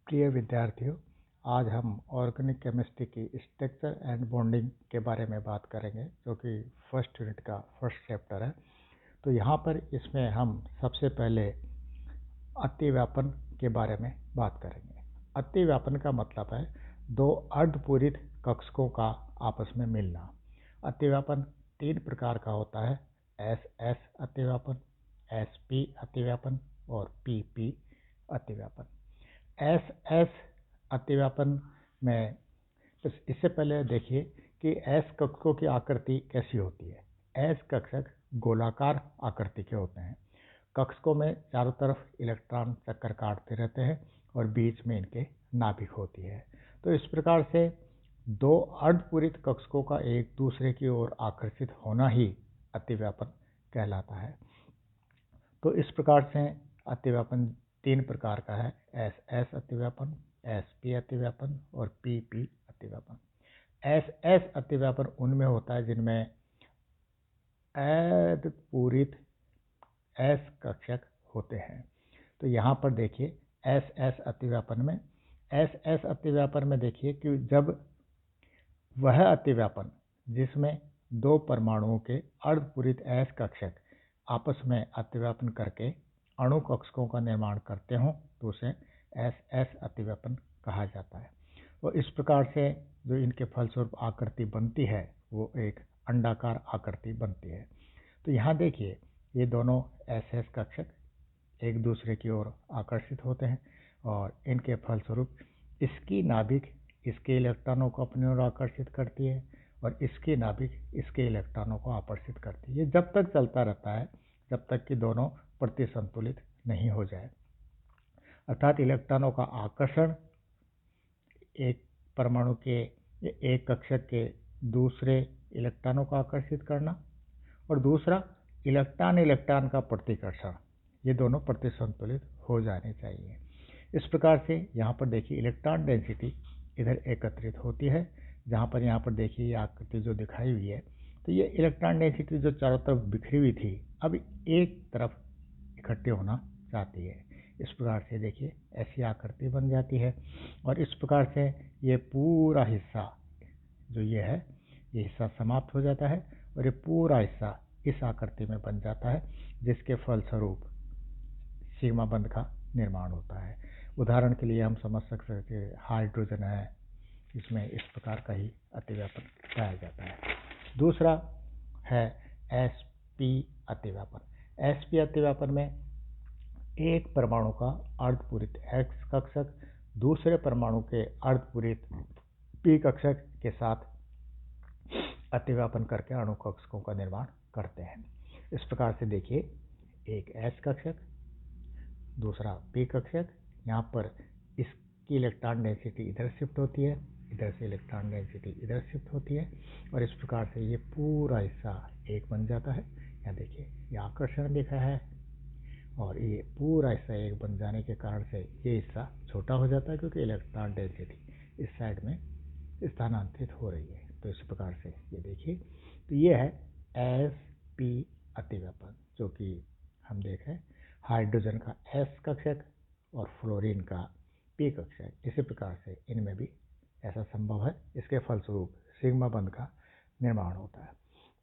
प्रिय विद्यार्थियों, आज हम ऑर्गेनिक केमिस्ट्री की स्ट्रक्चर एंड बॉन्डिंग के बारे में बात करेंगे, जो कि फर्स्ट यूनिट का फर्स्ट चैप्टर है। तो यहाँ पर इसमें हम सबसे पहले अतिव्यापन के बारे में बात करेंगे। अतिव्यापन का मतलब है दो अर्धपूरित कक्षकों का आपस में मिलना। अतिव्यापन तीन प्रकार का होता है: एस एस अतिव्यापन, एस पी अतिव्यापन और पी पी अतिव्यापन। एस एस अतिव्यापन में इससे पहले देखिए कि एस कक्षकों की आकृति कैसी होती है। एस कक्षक गोलाकार आकृति के होते हैं। कक्षकों में चारों तरफ इलेक्ट्रॉन चक्कर काटते रहते हैं और बीच में इनके नाभिक होती है। तो इस प्रकार से दो अर्धपूरित कक्षकों का एक दूसरे की ओर आकर्षित होना ही अतिव्यापन कहलाता है। तो इस प्रकार से अतिव्यापन तीन प्रकार का है: एस एस अतिव्यापन, एस पी अतिव्यापन और पी पी अतिव्यापन। एस एस अतिव्यापन उनमें होता है जिनमें अर्धपूरित एस कक्षक होते हैं। तो यहाँ पर देखिए एस एस अतिव्यापन में देखिए कि जब वह अतिव्यापन जिसमें दो परमाणुओं के अर्धपूरित एस कक्षक आपस में अतिव्यापन करके अणु कक्षकों का निर्माण करते हों तो उसे एस एस अतिव्यापन कहा जाता है। और इस प्रकार से जो इनके फलस्वरूप आकृति बनती है वो एक अंडाकार आकृति बनती है। तो यहाँ देखिए ये दोनों एस एस कक्षक एक दूसरे की ओर आकर्षित होते हैं और इनके फलस्वरूप इसकी नाभिक इसके इलेक्ट्रॉनों को अपनी ओर आकर्षित करती है और इसकी नाभिक इसके इलेक्ट्रॉनों को आकर्षित करती है। ये जब तक चलता रहता है जब तक कि दोनों प्रतिसंतुलित नहीं हो जाए, अर्थात इलेक्ट्रॉनों का आकर्षण एक परमाणु के एक कक्षक के दूसरे इलेक्ट्रॉनों को आकर्षित करना और दूसरा इलेक्ट्रॉन का प्रतिकर्षण, ये दोनों प्रतिसंतुलित हो जाने चाहिए। इस प्रकार से यहाँ पर देखिए इलेक्ट्रॉन डेंसिटी इधर एकत्रित होती है। जहाँ पर यहाँ पर देखिए ये आकृति जो दिखाई हुई है, तो ये इलेक्ट्रॉन डेंसिटी जो चारों तरफ बिखरी हुई थी अब एक तरफ इकट्ठे होना चाहती है। इस प्रकार से देखिए ऐसी आकृति बन जाती है और इस प्रकार से ये पूरा हिस्सा जो ये है ये हिस्सा समाप्त हो जाता है और ये पूरा हिस्सा इस आकृति में बन जाता है, जिसके फलस्वरूप सिग्मा बंध का निर्माण होता है। उदाहरण के लिए हम समझ सकते हैं कि हाइड्रोजन है, इसमें इस प्रकार का ही अतिव्यापन पाया जाता है। दूसरा है एस पी अतिव्यापन। एस पी अतिव्यापन में एक परमाणु का अर्धपूरित एक्स कक्षक दूसरे परमाणु के अर्धपूरित पी कक्षक के साथ अतिव्यापन करके अणु कक्षकों का निर्माण करते हैं। इस प्रकार से देखिए एक एस कक्षक दूसरा पी कक्षक, यहाँ पर इसकी इलेक्ट्रॉन डेंसिटी इधर शिफ्ट होती है, इधर से इलेक्ट्रॉन डेंसिटी इधर शिफ्ट होती है और इस प्रकार से ये पूरा हिस्सा एक बन जाता है। यहाँ देखिए ये आकर्षण लिखा है और ये पूरा हिस्सा एक बन जाने के कारण से ये हिस्सा छोटा हो जाता है क्योंकि इलेक्ट्रॉन डेंसिटी इस साइड में स्थानांतरित हो रही है। तो इस प्रकार से ये देखिए, तो ये है एस पी अतिव्यापन, जो कि हम देख रहे हैं हाइड्रोजन का एस कक्षक और फ्लोरीन का पी कक्षक। इसी प्रकार से इनमें भी ऐसा संभव है, इसके फलस्वरूप सिग्मा बंध का निर्माण होता है।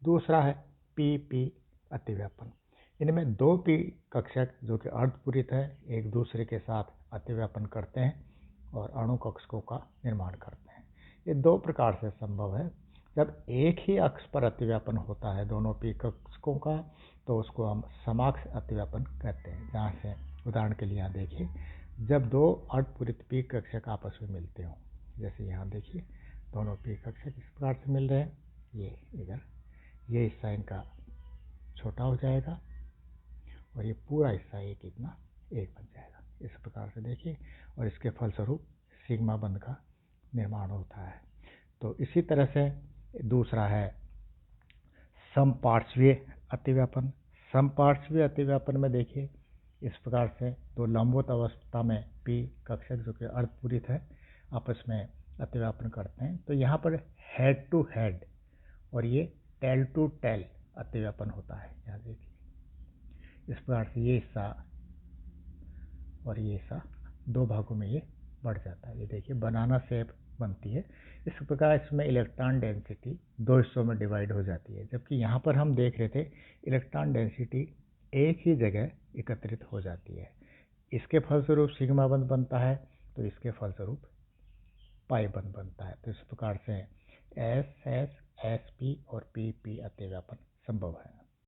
दूसरा है पी पी अतिव्यापन। इनमें दो पी कक्षक जो कि अर्धपूरित है एक दूसरे के साथ अतिव्यापन करते हैं और अणु कक्षकों का निर्माण करते हैं। ये दो प्रकार से संभव है। जब एक ही अक्ष पर अतिव्यापन होता है दोनों पी कक्षकों का तो उसको हम समाक्ष अतिव्यापन कहते हैं। जहाँ से उदाहरण के लिए यहाँ देखिए जब दो अर्धपूरित पी कक्षक आपस में मिलते हों, जैसे यहाँ देखिए दोनों पी कक्षक इस प्रकार से मिल रहे हैं, ये इधर ये हिस्सा इनका छोटा हो जाएगा और ये पूरा हिस्सा एक इतना एक बन जाएगा। इस प्रकार से देखिए और इसके फलस्वरूप सिग्मा बंध का निर्माण होता है। तो इसी तरह से दूसरा है समपार्श्वीय अतिव्यापन। समपार्श्वीय अतिव्यापन में देखिए इस प्रकार से दो लंबवत अवस्था में पी कक्षक जो कि अर्धपूरित है आपस में अतिव्यापन करते हैं। तो यहाँ पर हेड टू हेड और ये टेल टू टेल अतिव्यापन होता है। यहाँ देखिए इस प्रकार से ये हिस्सा और ये हिस्सा दो भागों में ये बढ़ जाता है। ये देखिए बनाना शेप बनती है। इस प्रकार इसमें इलेक्ट्रॉन डेंसिटी दो हिस्सों में डिवाइड हो जाती है, जबकि यहाँ पर हम देख रहे थे इलेक्ट्रॉन डेंसिटी एक ही जगह एकत्रित हो जाती है। इसके फलस्वरूप सिग्मा बंध बनता है, तो इसके फलस्वरूप पाई बंध बनता है। तो इस प्रकार से एस एस एस पी और पी पी अतिव्यापन संभव है।